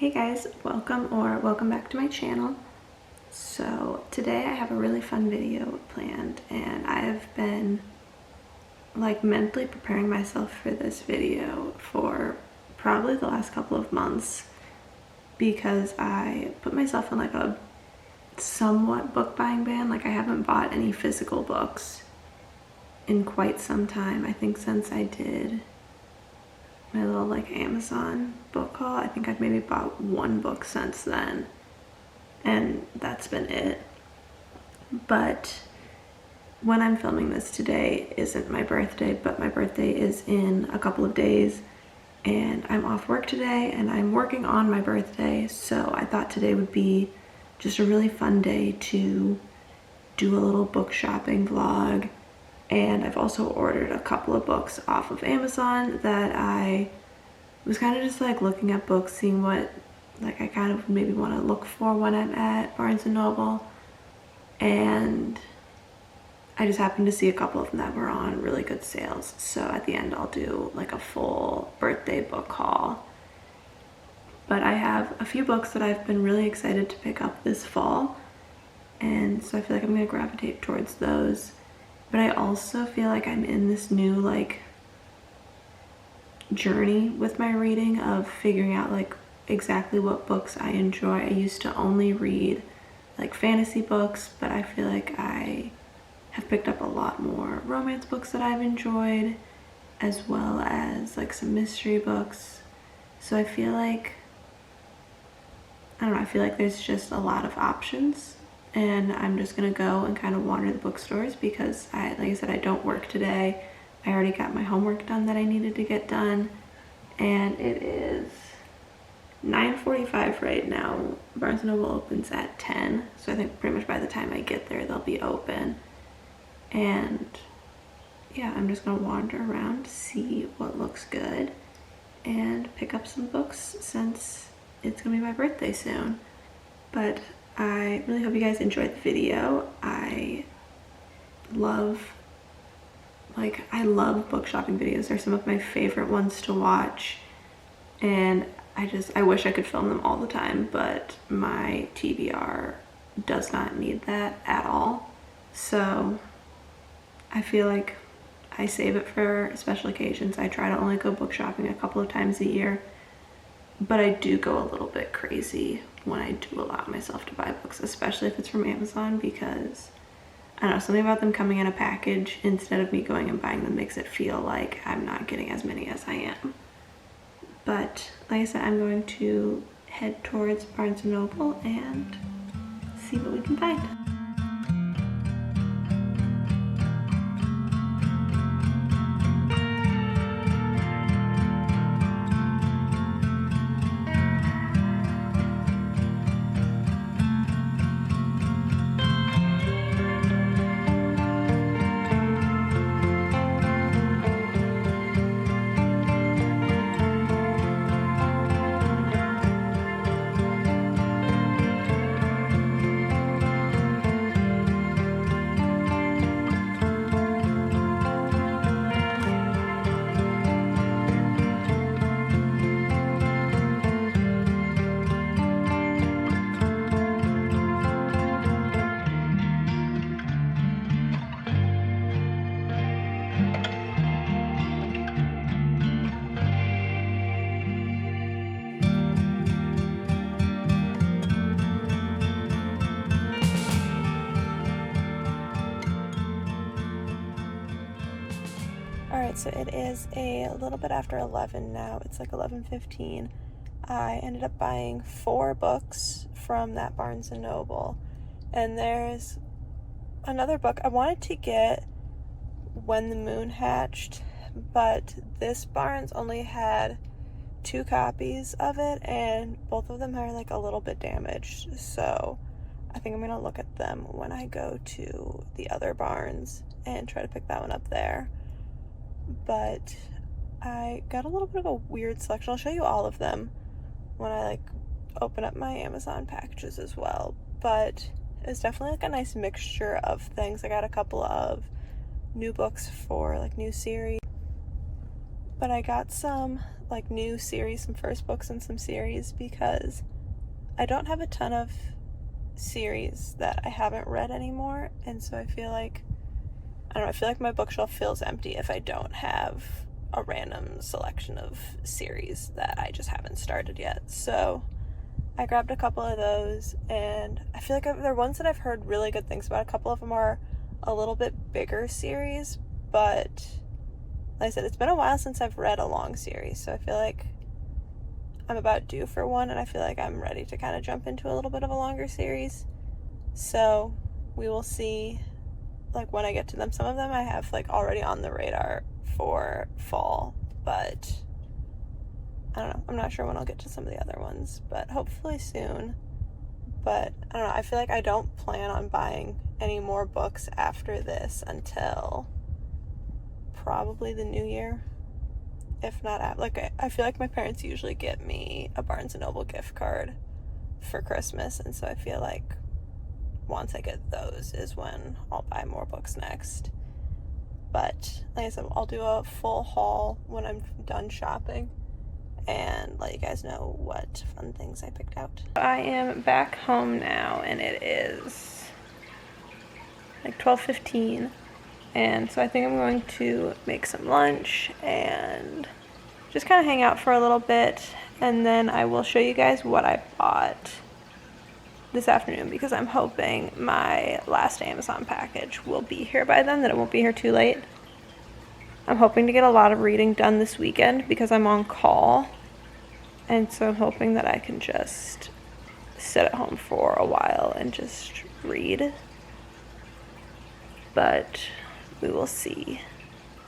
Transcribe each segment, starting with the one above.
Hey guys, welcome back to my channel. So today I have a really fun video planned and I have been mentally preparing myself for this video for probably the last couple of months because I put myself in a somewhat book buying ban. I haven't bought any physical books in quite some time. I think since I did my little Amazon book haul, I think I've maybe bought one book since then, and that's been it. But when I'm filming this today isn't my birthday, but my birthday is in a couple of days, and I'm off work today and I'm working on my birthday, so I thought today would be just a really fun day to do a little book shopping vlog. And I've also ordered a couple of books off of Amazon that I was kind of just looking at books, seeing what I kind of maybe want to look for when I'm at Barnes & Noble. And I just happened to see a couple of them that were on really good sales. So at the end I'll do a full birthday book haul. But I have a few books that I've been really excited to pick up this fall. And so I feel like I'm going to gravitate towards those. But I also feel like I'm in this new journey with my reading of figuring out exactly what books I enjoy. I used to only read fantasy books, but I feel like I have picked up a lot more romance books that I've enjoyed, as well as some mystery books. So I feel like, I don't know, I feel like there's just a lot of options. And I'm just gonna go and kind of wander the bookstores because like I said, I don't work today. I already got my homework done that I needed to get done. And it is 9:45 right now. Barnes & Noble opens at 10. So I think pretty much by the time I get there, they'll be open. And yeah, I'm just gonna wander around, see what looks good, and pick up some books since it's gonna be my birthday soon. But I really hope you guys enjoyed the video. I love book shopping videos. They're some of my favorite ones to watch, and I wish I could film them all the time, but my TBR does not need that at all. So I feel like I save it for special occasions. I try to only go book shopping a couple of times a year, but I do go a little bit crazy when I do allow myself to buy books, especially if it's from Amazon, because I don't know, something about them coming in a package instead of me going and buying them makes it feel like I'm not getting as many as I am. But like I said, I'm going to head towards Barnes & Noble and see what we can find. Alright, so it is a little bit after 11 now. It's 11:15. I ended up buying 4 books from that Barnes & Noble. And there's another book. I wanted to get When the Moon Hatched, but this Barnes only had 2 copies of it, and both of them are a little bit damaged. So I think I'm going to look at them when I go to the other Barnes and try to pick that one up there. But I got a little bit of a weird selection. I'll show you all of them when I open up my Amazon packages as well. But it was definitely a nice mixture of things. I got a couple of new books for new series, but I got some like new series, some first books and some series, because I don't have a ton of series that I haven't read anymore, and so I feel like, I don't know, I feel like my bookshelf feels empty if I don't have a random selection of series that I just haven't started yet. So I grabbed a couple of those, and I feel like they're ones that I've heard really good things about. A couple of them are a little bit bigger series, but like I said, it's been a while since I've read a long series, so I feel like I'm about due for one, and I feel like I'm ready to kind of jump into a little bit of a longer series. So we will see, like, when I get to them. Some of them I have, like, already on the radar for fall, but I don't know. I'm not sure when I'll get to some of the other ones, but hopefully soon. But I don't know. I feel like I don't plan on buying any more books after this until probably the new year. If not, like, I feel like my parents usually get me a Barnes & Noble gift card for Christmas, and so I feel like once I get those is when I'll buy more books next. But like I said, I'll do a full haul when I'm done shopping and let you guys know what fun things I picked out. I am back home now, and it is like 12:15, and so I think I'm going to make some lunch and just kind of hang out for a little bit, and then I will show you guys what I bought this afternoon, because I'm hoping my last Amazon package will be here by then, that it won't be here too late. I'm hoping to get a lot of reading done this weekend because I'm on call, and so I'm hoping that I can just sit at home for a while and just read, but we will see.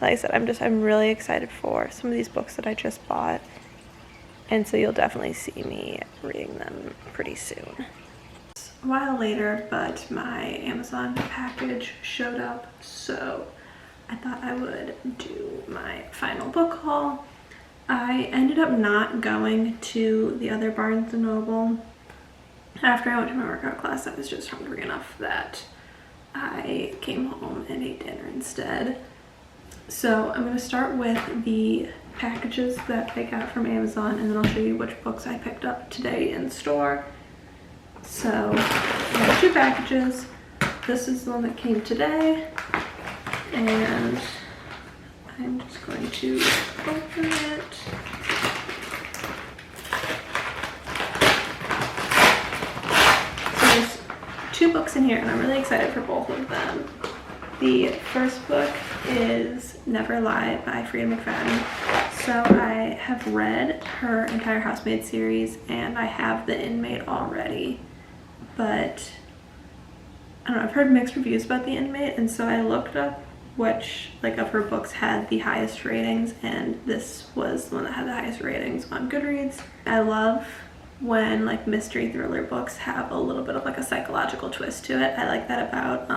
Like I said, I'm really excited for some of these books that I just bought, and so you'll definitely see me reading them pretty soon. A while later, but my Amazon package showed up, so I thought I would do my final book haul. I ended up not going to the other Barnes & Noble. After I went to my workout class, I was just hungry enough that I came home and ate dinner instead. So I'm going to start with the packages that I got from Amazon, and then I'll show you which books I picked up today in store. So I have two packages. This is the one that came today, and I'm just going to open it. So there's two books in here, and I'm really excited for both of them. The first book is Never Lie by Frida McFadden. So I have read her entire Housemaid series, and I have The Inmate already, but I don't know, I've heard mixed reviews about The Inmate, and so I looked up which of her books had the highest ratings, and this was the one that had the highest ratings on Goodreads. I love when mystery thriller books have a little bit of a psychological twist to it. I like that about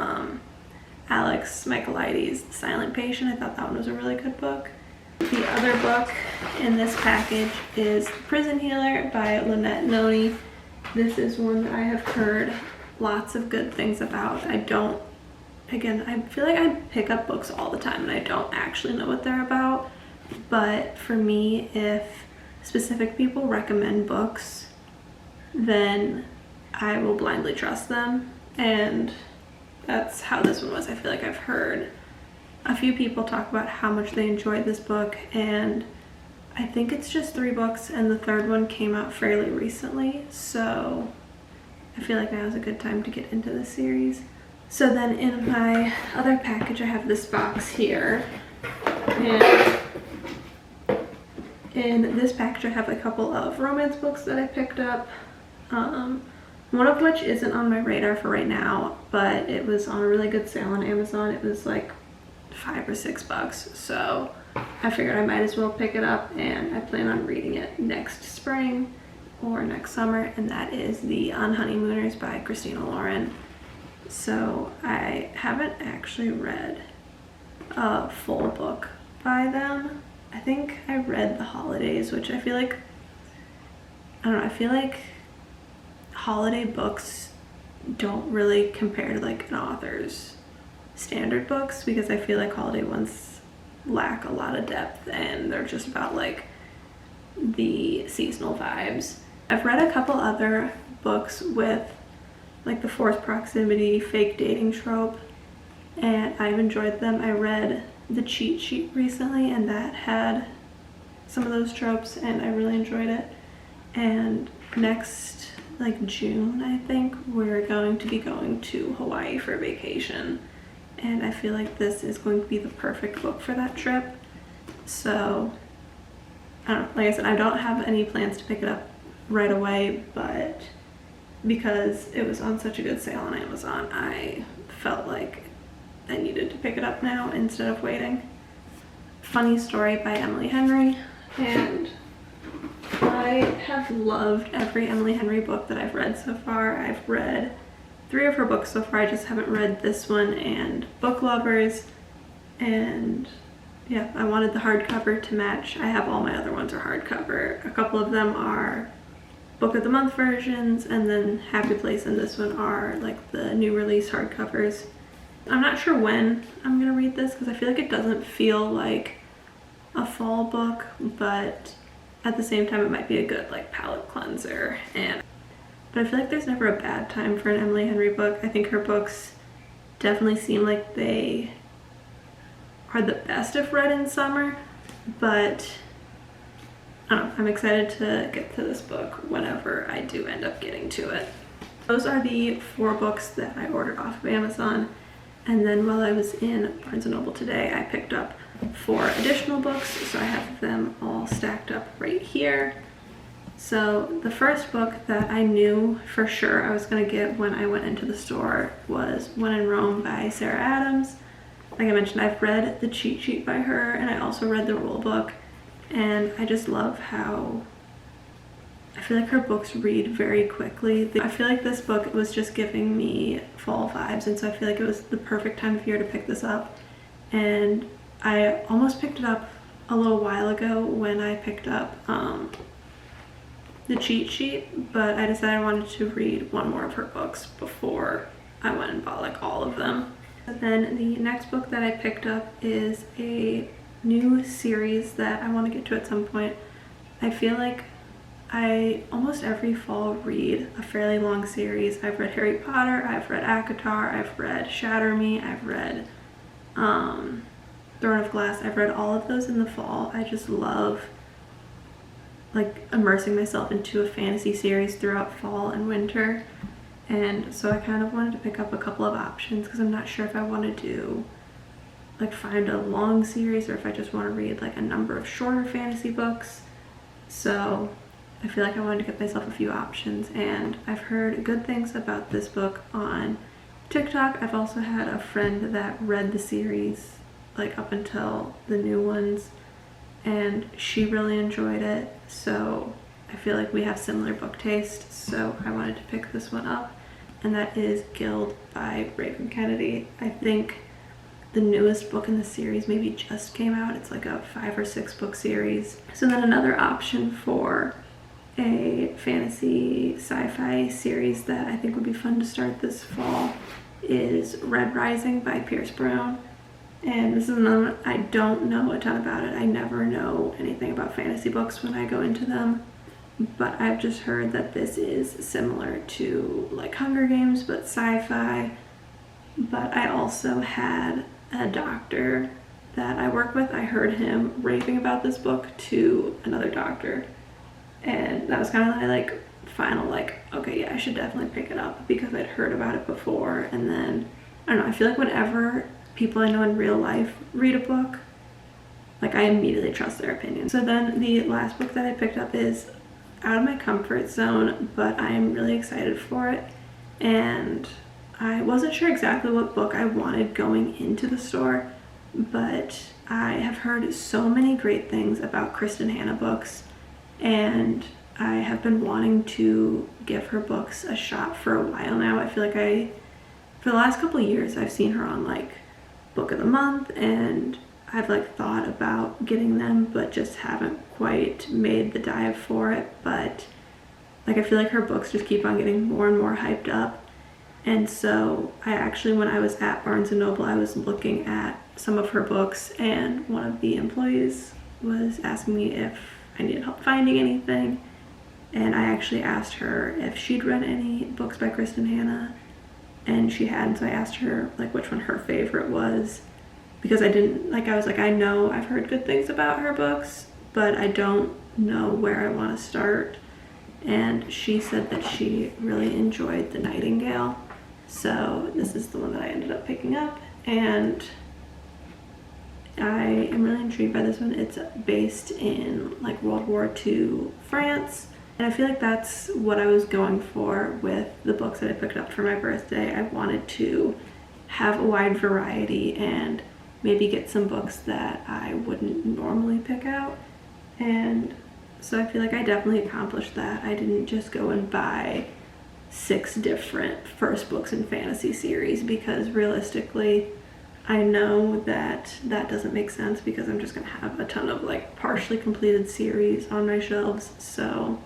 Alex Michaelides' The Silent Patient. I thought that one was a really good book. The other book in this package is Prison Healer by Lynette Noni. This is one that I have heard lots of good things about. I feel like I pick up books all the time and I don't actually know what they're about, but for me, if specific people recommend books, then I will blindly trust them, and that's how this one was. I feel like I've heard a few people talk about how much they enjoyed this book, and I think it's just 3 books, and the third one came out fairly recently, so I feel like now is a good time to get into this series. So then in my other package, I have this box here, and in this package I have a couple of romance books that I picked up, one of which isn't on my radar for right now, but it was on a really good sale on Amazon. It was like $5 or $6, so I figured I might as well pick it up, and I plan on reading it next spring or next summer, and that is The Unhoneymooners by Christina Lauren. So I haven't actually read a full book by them. I think I read The Holidays, which I feel like, I don't know, I feel like holiday books don't really compare to an author's standard books, because I feel like holiday ones lack a lot of depth, and they're just about the seasonal vibes. I've read a couple other books with like the forced proximity, fake dating trope, and I've enjoyed them. I read The Cheat Sheet recently, and that had some of those tropes, and I really enjoyed it. And next, like June, I think, we're going to be going to Hawaii for a vacation, and I feel like this is going to be the perfect book for that trip. So, I don't know, like I said, I don't have any plans to pick it up right away, but because it was on such a good sale on Amazon, I felt like I needed to pick it up now instead of waiting. Funny Story by Emily Henry, and I have loved every Emily Henry book that I've read so far. I've read 3 of her books so far. I just haven't read this one and Book Lovers, and yeah, I wanted the hardcover to match. I have all my other ones are hardcover. A couple of them are Book of the Month versions, and then Happy Place and this one are like the new release hardcovers. I'm not sure when I'm gonna read this because I feel like it doesn't feel like a fall book, but at the same time it might be a good like palette cleanser. But I feel like there's never a bad time for an Emily Henry book. I think her books definitely seem like they are the best if read in summer, but I don't know, I'm excited to get to this book whenever I do end up getting to it. Those are the 4 books that I ordered off of Amazon, and then while I was in Barnes & Noble today, I picked up 4 additional books, so I have them all stacked up right here. So the first book that I knew for sure I was going to get when I went into the store was When in Rome by Sarah Adams. Like I mentioned, I've read The Cheat Sheet by her, and I also read the rule book, and I just love how I feel like her books read very quickly. I feel like this book was just giving me fall vibes, and so I feel like it was the perfect time of year to pick this up. And I almost picked it up a little while ago when I picked up The Cheat Sheet, but I decided I wanted to read one more of her books before I went and bought like all of them. And then the next book that I picked up is a new series that I want to get to at some point. I feel like I almost every fall read a fairly long series. I've read Harry Potter, I've read ACOTAR, I've read Shatter Me, I've read Throne of Glass. I've read all of those in the fall. I just love like immersing myself into a fantasy series throughout fall and winter, and so I kind of wanted to pick up a couple of options because I'm not sure if I want to do like find a long series or if I just want to read like a number of shorter fantasy books. So I feel like I wanted to get myself a few options, and I've heard good things about this book on TikTok. I've also had a friend that read the series like up until the new ones, and she really enjoyed it, so I feel like we have similar book taste, so I wanted to pick this one up, and that is Guild by Raven Kennedy. I think the newest book in the series maybe just came out. It's like a 5 or 6 book series. So then another option for a fantasy sci-fi series that I think would be fun to start this fall is Red Rising by Pierce Brown. And this is another one, I don't know a ton about it. I never know anything about fantasy books when I go into them, but I've just heard that this is similar to like Hunger Games but sci-fi. But I also had a doctor that I work with, I heard him raving about this book to another doctor, and that was kind of my like final like, okay, yeah, I should definitely pick it up because I'd heard about it before. And then I don't know, I feel like whenever people I know in real life read a book, like I immediately trust their opinion. So then the last book that I picked up is out of my comfort zone, but I am really excited for it, and I wasn't sure exactly what book I wanted going into the store, but I have heard so many great things about Kristen Hanna books, and I have been wanting to give her books a shot for a while now. I feel like for the last couple of years, I've seen her on like Book of the Month, and I've like thought about getting them, but just haven't quite made the dive for it. But like I feel like her books just keep on getting more and more hyped up. And so I actually, when I was at Barnes & Noble, I was looking at some of her books, and one of the employees was asking me if I needed help finding anything. And I actually asked her if she'd read any books by Kristen Hanna, and she hadn't, so I asked her like which one her favorite was, because I was like, I know I've heard good things about her books, but I don't know where I want to start. And she said that she really enjoyed The Nightingale, so this is the one that I ended up picking up, and I am really intrigued by this one. It's based in like World War II France, and I feel like that's what I was going for with the books that I picked up for my birthday. I wanted to have a wide variety and maybe get some books that I wouldn't normally pick out, and so I feel like I definitely accomplished that. I didn't just go and buy 6 different first books in fantasy series, because realistically I know that that doesn't make sense, because I'm just gonna have a ton of like partially completed series on my shelves. So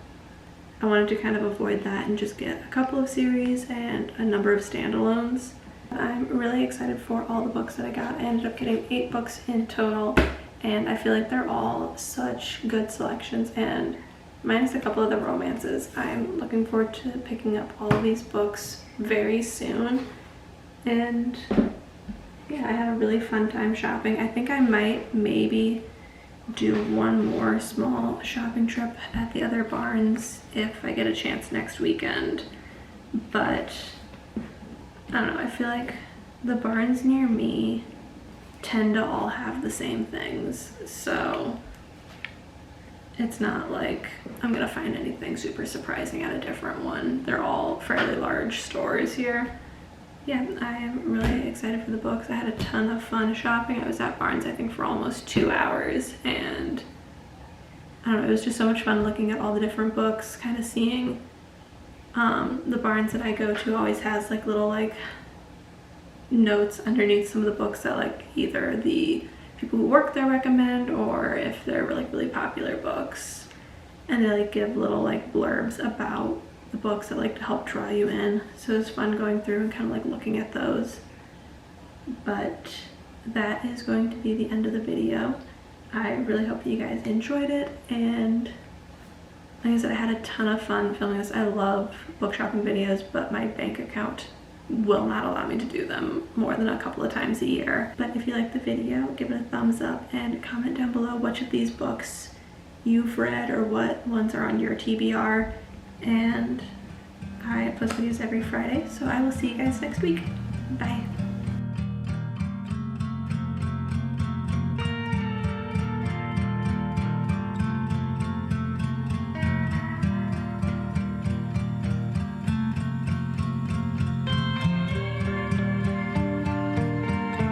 I wanted to kind of avoid that and just get a couple of series and a number of standalones. I'm really excited for all the books that I got. I ended up getting 8 books in total, and I feel like they're all such good selections, and minus a couple of the romances. I'm looking forward to picking up all of these books very soon, and yeah, I had a really fun time shopping. I think I might maybe do one more small shopping trip at the other Barnes if I get a chance next weekend, but I don't know, I feel like the Barnes near me tend to all have the same things, so it's not like I'm gonna find anything super surprising at a different one. They're all fairly large stores here. Yeah, I am really excited for the books. I had a ton of fun shopping. I was at Barnes I think for almost 2 hours, and I don't know, it was just so much fun looking at all the different books, kind of seeing the Barnes that I go to always has like little like notes underneath some of the books that like either the people who work there recommend, or if they're like really popular books, and they like give little like blurbs about the books that like to help draw you in. So it's fun going through and kind of like looking at those. But that is going to be the end of the video. I really hope that you guys enjoyed it, and like I said, I had a ton of fun filming this. I love book shopping videos, but my bank account will not allow me to do them more than a couple of times a year. But if you liked the video, give it a thumbs up and comment down below which of these books you've read or what ones are on your TBR. And I post videos every Friday, so I will see you guys next week. Bye.